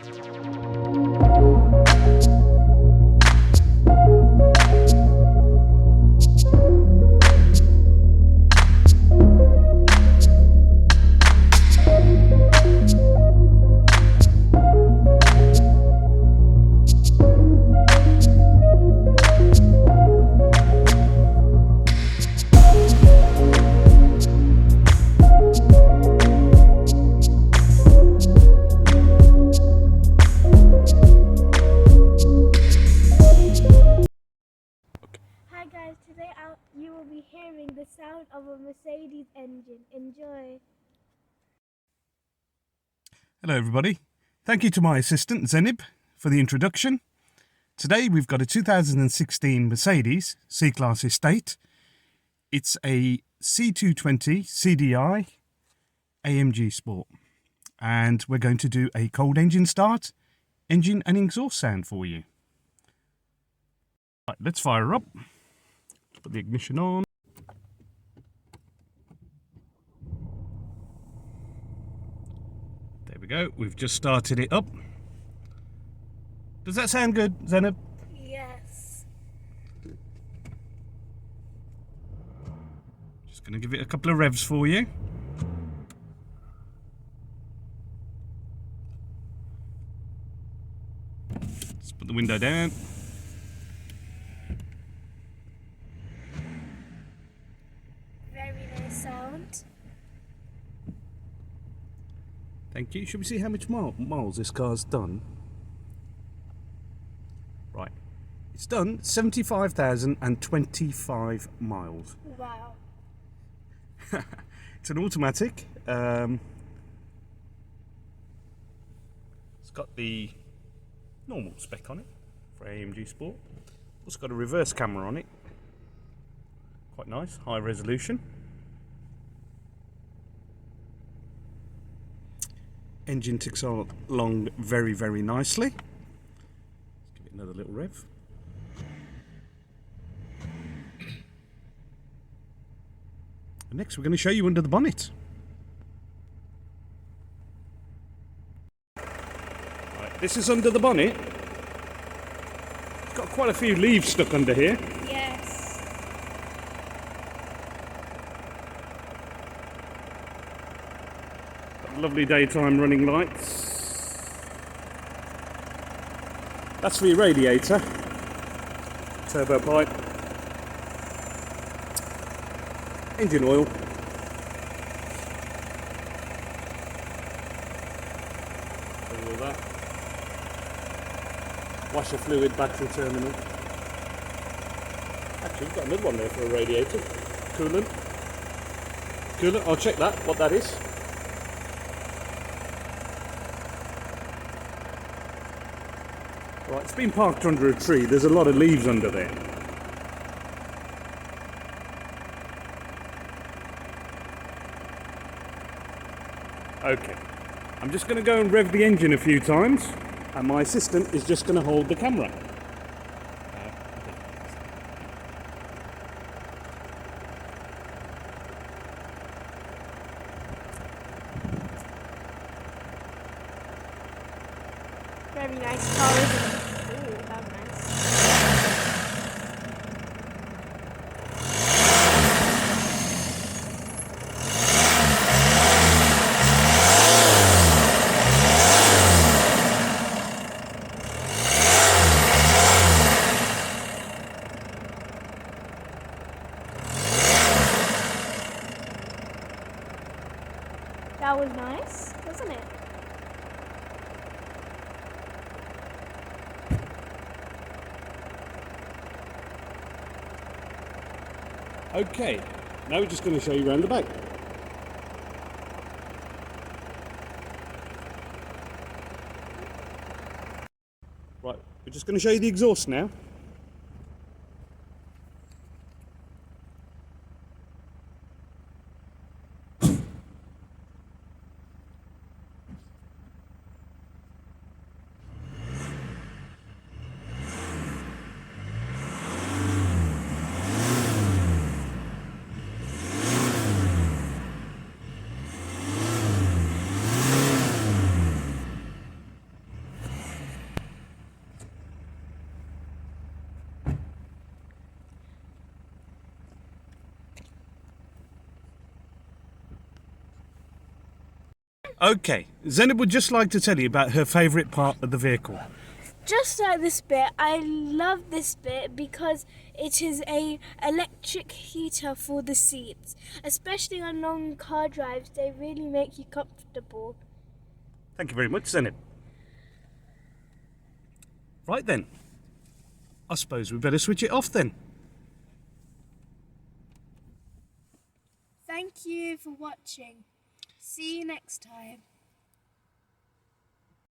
Today you will be hearing the sound of a Mercedes engine. Enjoy. Hello everybody. Thank you to my assistant Zenib for the introduction. Today we've got a 2016 Mercedes C-Class Estate. It's a C220 CDI AMG Sport. And we're going to do a cold engine start, engine and exhaust sound for you. Right, let's fire her up. Put the ignition on. There we go. We've just started it up. Does that sound good, Zenab? Yes. Just going to give it a couple of revs for you. Let's put the window down. Very nice sound. Thank you. Should we see how much miles this car's done? Right. It's done 75,025 miles. Wow. It's an automatic. It's got the normal spec on it for AMG Sport. Also got a reverse camera on it. Quite nice, high resolution. Engine ticks along very, very nicely. Let's give it another little rev. And next we're going to show you under the bonnet. Right, this is under the bonnet. It's got quite a few leaves stuck under here. Yes. Got lovely daytime running lights. That's for your radiator. Turbo pipe. Engine oil. All that. Washer fluid, battery terminal. Actually, we've got another one there for a radiator. Coolant. I'll check that, what that is. Right, it's been parked under a tree. There's a lot of leaves under there. Okay, I'm just going to go and rev the engine a few times, and my assistant is just going to hold the camera. Very nice car, isn't it? Ooh, that's nice. That was nice, wasn't it? Okay, now we're just going to show you around the back. Right, we're just going to show you the exhaust now. Okay, Zenib would just like to tell you about her favourite part of the vehicle. Just like this bit, I love this bit because it is a electric heater for the seats. Especially on long car drives, they really make you comfortable. Thank you very much, Zenib. Right then, I suppose we better switch it off then. Thank you for watching. See you next time.